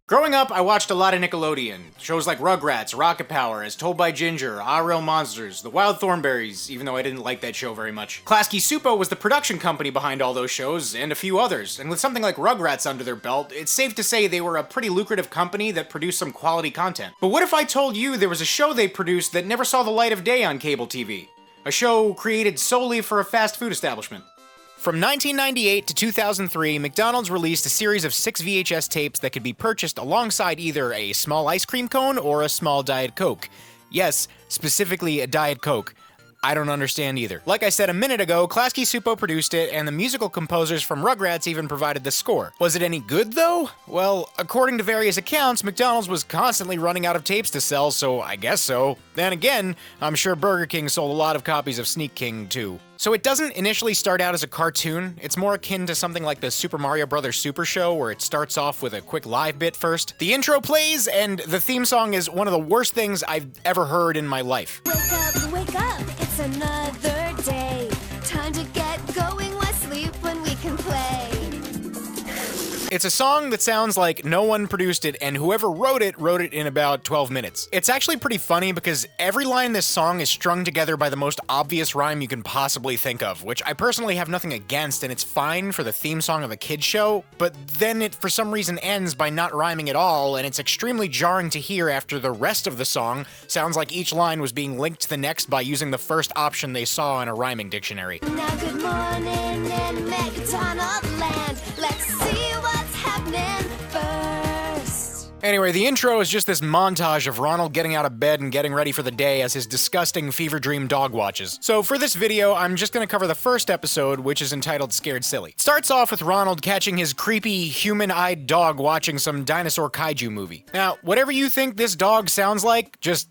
Growing up, I watched a lot of Nickelodeon. Shows like Rugrats, Rocket Power, As Told by Ginger, Our Real Monsters, The Wild Thornberrys, even though I didn't like that show very much. Klasky Csupo was the production company behind all those shows, and a few others. And with something like Rugrats under their belt, it's safe to say they were a pretty lucrative company that produced some quality content. But what if I told you there was a show they produced that never saw the light of day on cable TV? A show created solely for a fast food establishment. From 1998 to 2003, McDonald's released a series of 6 VHS tapes that could be purchased alongside either a small ice cream cone or a small Diet Coke. Yes, specifically a Diet Coke. I don't understand either. Like I said a minute ago, Klasky Csupo produced it, and the musical composers from Rugrats even provided the score. Was it any good, though? Well, according to various accounts, McDonald's was constantly running out of tapes to sell, so I guess so. Then again, I'm sure Burger King sold a lot of copies of Sneak King, too. So it doesn't initially start out as a cartoon. It's more akin to something like the Super Mario Bros. Super Show, where it starts off with a quick live bit first. The intro plays, and the theme song is one of the worst things I've ever heard in my life. Wake up, it's another day. Time to get going, let's sleep when we can play. It's a song that sounds like no one produced it, and whoever wrote it in about 12 minutes. It's actually pretty funny because every line in this song is strung together by the most obvious rhyme you can possibly think of, which I personally have nothing against, and it's fine for the theme song of a kid's show, but then it for some reason ends by not rhyming at all, and it's extremely jarring to hear after the rest of the song sounds like each line was being linked to the next by using the first option they saw in a rhyming dictionary. Now good morning in McDonald's land. Let's see what's happening first. Anyway, the intro is just this montage of Ronald getting out of bed and getting ready for the day as his disgusting fever dream dog watches. So for this video, I'm just gonna cover the first episode, which is entitled Scared Silly. It starts off with Ronald catching his creepy, human-eyed dog watching some dinosaur kaiju movie. Now, whatever you think this dog sounds like, just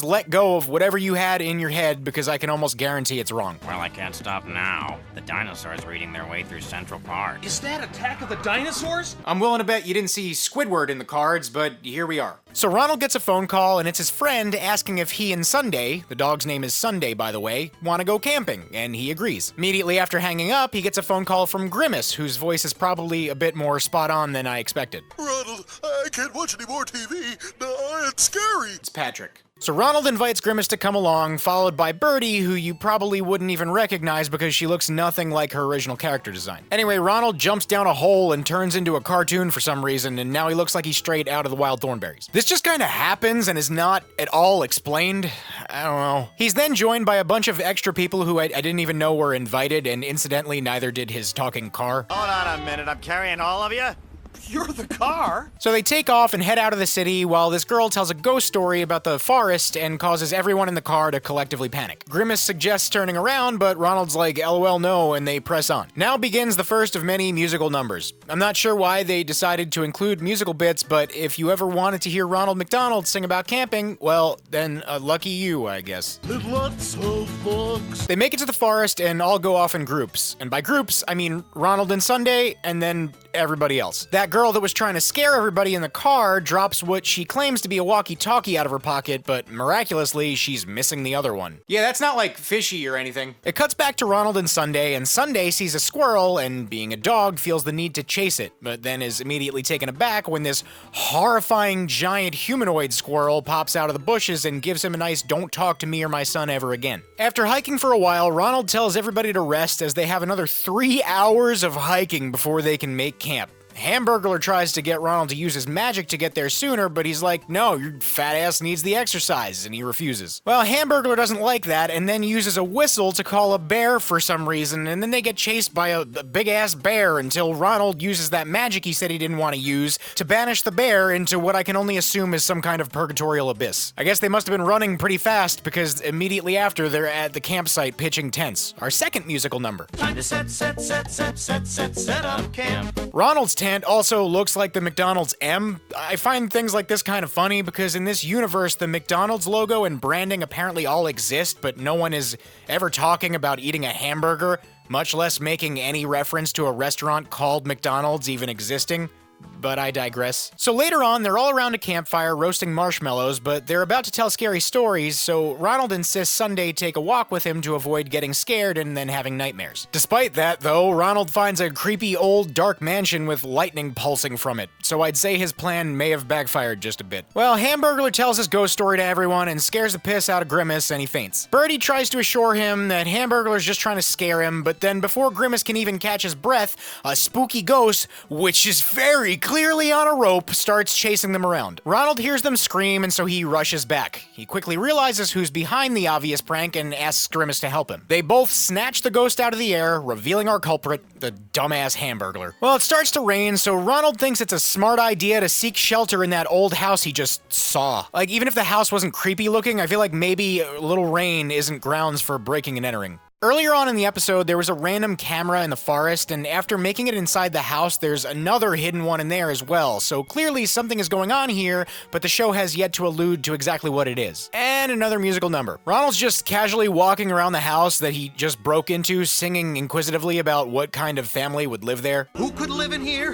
let go of whatever you had in your head, because I can almost guarantee it's wrong. Well, I can't stop now. The dinosaurs are eating their way through Central Park. Is that Attack of the Dinosaurs? I'm willing to bet you didn't see Squidward in the cards, but here we are. So Ronald gets a phone call, and it's his friend asking if he and Sunday, the dog's name is Sunday by the way, want to go camping, and he agrees. Immediately after hanging up, he gets a phone call from Grimace, whose voice is probably a bit more spot on than I expected. Ronald, I can't watch any more TV. No, it's scary. It's Patrick. So Ronald invites Grimace to come along, followed by Birdie, who you probably wouldn't even recognize because she looks nothing like her original character design. Anyway, Ronald jumps down a hole and turns into a cartoon for some reason, and now he looks like he's straight out of the Wild Thornberrys. This just kinda happens and is not at all explained. I don't know. He's then joined by a bunch of extra people who I didn't even know were invited, and incidentally, neither did his talking car. Hold on a minute, I'm carrying all of you? You're the car? So they take off and head out of the city while this girl tells a ghost story about the forest and causes everyone in the car to collectively panic. Grimace suggests turning around, but Ronald's like, LOL no, and they press on. Now begins the first of many musical numbers. I'm not sure why they decided to include musical bits, but if you ever wanted to hear Ronald McDonald sing about camping, well, then lucky you, I guess. And lots of books. They make it to the forest and all go off in groups. And by groups, I mean Ronald and Sunday, and then everybody else. That girl that was trying to scare everybody in the car drops what she claims to be a walkie-talkie out of her pocket, but miraculously, she's missing the other one. Yeah, that's not like fishy or anything. It cuts back to Ronald and Sunday sees a squirrel and, being a dog, feels the need to chase it, but then is immediately taken aback when this horrifying giant humanoid squirrel pops out of the bushes and gives him a nice "don't talk to me or my son ever again." After hiking for a while, Ronald tells everybody to rest as they have another 3 hours of hiking before they can make camp. Hamburglar tries to get Ronald to use his magic to get there sooner, but he's like, no, your fat ass needs the exercise, and he refuses. Well, Hamburglar doesn't like that, and then uses a whistle to call a bear for some reason, and then they get chased by a big-ass bear until Ronald uses that magic he said he didn't want to use to banish the bear into what I can only assume is some kind of purgatorial abyss. I guess they must have been running pretty fast, because immediately after, they're at the campsite pitching tents. Our second musical number. Time to set up camp. Ronald's tent also looks like the McDonald's M. I find things like this kind of funny because in this universe, the McDonald's logo and branding apparently all exist, but no one is ever talking about eating a hamburger, much less making any reference to a restaurant called McDonald's even existing. But I digress. So later on, they're all around a campfire roasting marshmallows, but they're about to tell scary stories, so Ronald insists Sunday take a walk with him to avoid getting scared and then having nightmares. Despite that, though, Ronald finds a creepy old dark mansion with lightning pulsing from it, so I'd say his plan may have backfired just a bit. Well, Hamburglar tells his ghost story to everyone and scares the piss out of Grimace, and he faints. Birdie tries to assure him that Hamburglar's just trying to scare him, but then before Grimace can even catch his breath, a spooky ghost, which is very clearly on a rope, starts chasing them around. Ronald hears them scream, and so he rushes back. He quickly realizes who's behind the obvious prank and asks Grimace to help him. They both snatch the ghost out of the air, revealing our culprit, the dumbass Hamburglar. Well, it starts to rain, so Ronald thinks it's a smart idea to seek shelter in that old house he just saw. Like, even if the house wasn't creepy looking, I feel like maybe a little rain isn't grounds for breaking and entering. Earlier on in the episode, there was a random camera in the forest, and after making it inside the house, there's another hidden one in there as well, so clearly something is going on here, but the show has yet to allude to exactly what it is. And another musical number. Ronald's just casually walking around the house that he just broke into, singing inquisitively about what kind of family would live there. Who could live in here?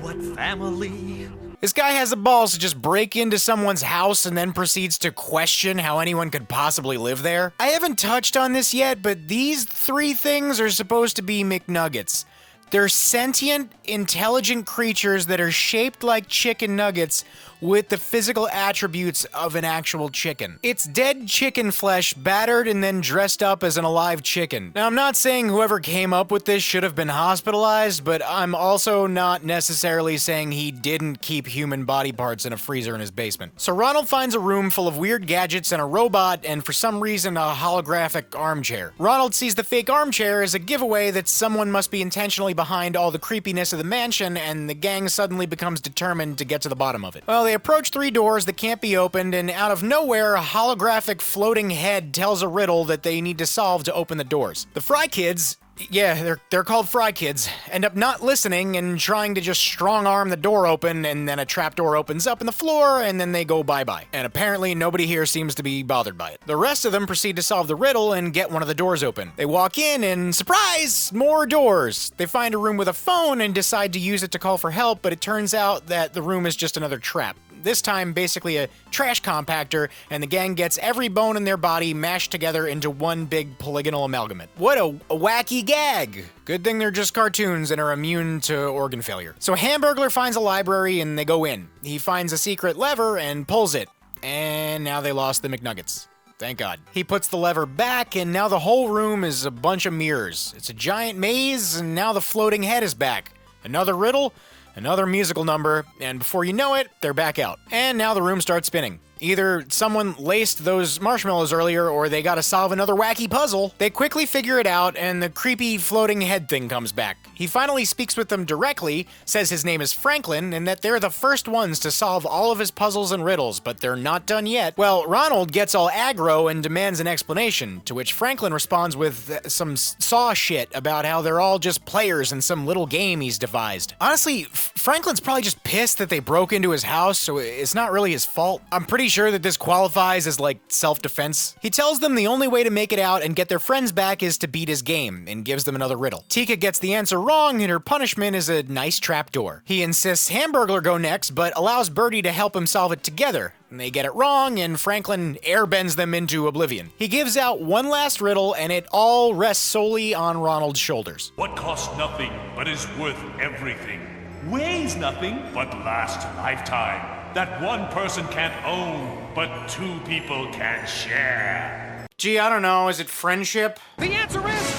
What family? This guy has the balls to just break into someone's house and then proceeds to question how anyone could possibly live there. I haven't touched on this yet, but these three things are supposed to be McNuggets. They're sentient, intelligent creatures that are shaped like chicken nuggets with the physical attributes of an actual chicken. It's dead chicken flesh battered and then dressed up as an alive chicken. Now, I'm not saying whoever came up with this should have been hospitalized, but I'm also not necessarily saying he didn't keep human body parts in a freezer in his basement. So Ronald finds a room full of weird gadgets and a robot and for some reason a holographic armchair. Ronald sees the fake armchair as a giveaway that someone must be intentionally behind all the creepiness of the mansion, and the gang suddenly becomes determined to get to the bottom of it. Well, they approach 3 doors that can't be opened, and out of nowhere, a holographic floating head tells a riddle that they need to solve to open the doors. The Fry Kids, yeah, they're called Fry Kids, end up not listening and trying to just strong-arm the door open, and then a trapdoor opens up in the floor, and then they go bye-bye. And apparently nobody here seems to be bothered by it. The rest of them proceed to solve the riddle and get one of the doors open. They walk in and, surprise, more doors! They find a room with a phone and decide to use it to call for help, but it turns out that the room is just another trap. This time, basically a trash compactor, and the gang gets every bone in their body mashed together into one big polygonal amalgamate. What a wacky gag! Good thing they're just cartoons and are immune to organ failure. So Hamburglar finds a library and they go in. He finds a secret lever and pulls it. And now they lost the McNuggets. Thank God. He puts the lever back, and now the whole room is a bunch of mirrors. It's a giant maze, and now the floating head is back. Another riddle? Another musical number, and before you know it, they're back out. And now the room starts spinning. Either someone laced those marshmallows earlier, or they gotta solve another wacky puzzle. They quickly figure it out, and the creepy floating head thing comes back. He finally speaks with them directly, says his name is Franklin, and that they're the first ones to solve all of his puzzles and riddles, but they're not done yet. Well, Ronald gets all aggro and demands an explanation, to which Franklin responds with some saw shit about how they're all just players in some little game he's devised. Honestly, Franklin's probably just pissed that they broke into his house, so it's not really his fault. I'm pretty sure that this qualifies as like self-defense. He tells them the only way to make it out and get their friends back is to beat his game, and gives them another riddle. Tika gets the answer wrong, and her punishment is a nice trapdoor. He insists Hamburglar go next, but allows Birdie to help him solve it together. And they get it wrong, and Franklin airbends them into oblivion. He gives out one last riddle, and it all rests solely on Ronald's shoulders. What costs nothing but is worth everything? Weighs nothing but lasts a lifetime. That one person can't own, but 2 people can share. Gee, I don't know, is it friendship? The answer is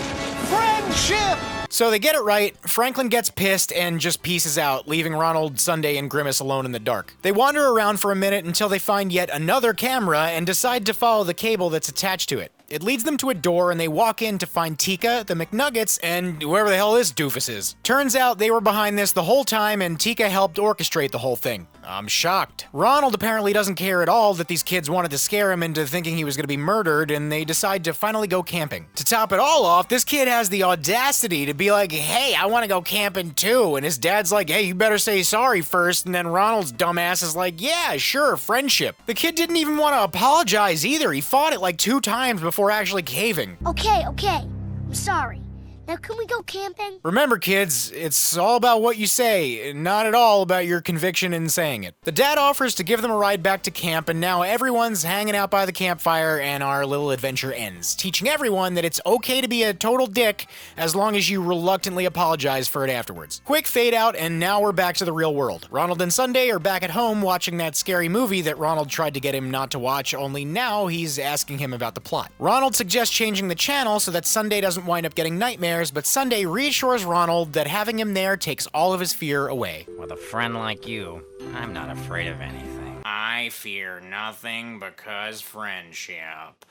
friendship! So they get it right, Franklin gets pissed and just pieces out, leaving Ronald, Sunday, and Grimace alone in the dark. They wander around for a minute until they find yet another camera and decide to follow the cable that's attached to it. It leads them to a door, and they walk in to find Tika, the McNuggets, and whoever the hell this doofus is. Turns out they were behind this the whole time, and Tika helped orchestrate the whole thing. I'm shocked. Ronald apparently doesn't care at all that these kids wanted to scare him into thinking he was going to be murdered, and they decide to finally go camping. To top it all off, this kid has the audacity to be like, hey, I want to go camping too, and his dad's like, hey, you better say sorry first, and then Ronald's dumbass is like, yeah, sure, friendship. The kid didn't even want to apologize either. He fought it like 2 times before actually caving. Okay, I'm sorry. Now can we go camping? Remember, kids, it's all about what you say, not at all about your conviction in saying it. The dad offers to give them a ride back to camp, and now everyone's hanging out by the campfire, and our little adventure ends, teaching everyone that it's okay to be a total dick as long as you reluctantly apologize for it afterwards. Quick fade out, and now we're back to the real world. Ronald and Sunday are back at home watching that scary movie that Ronald tried to get him not to watch, only now he's asking him about the plot. Ronald suggests changing the channel so that Sunday doesn't wind up getting nightmares, but Sunday reassures Ronald that having him there takes all of his fear away. With a friend like you, I'm not afraid of anything. I fear nothing because friendship.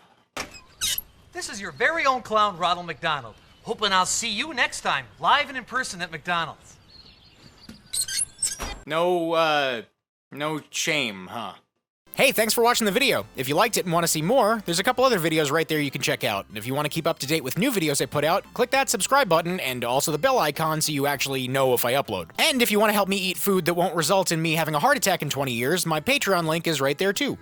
This is your very own clown, Ronald McDonald. Hoping I'll see you next time, live and in person at McDonald's. No shame, huh? Hey, thanks for watching the video. If you liked it and want to see more, there's a couple other videos right there you can check out. And if you want to keep up to date with new videos I put out, click that subscribe button and also the bell icon so you actually know if I upload. And if you want to help me eat food that won't result in me having a heart attack in 20 years, my Patreon link is right there too.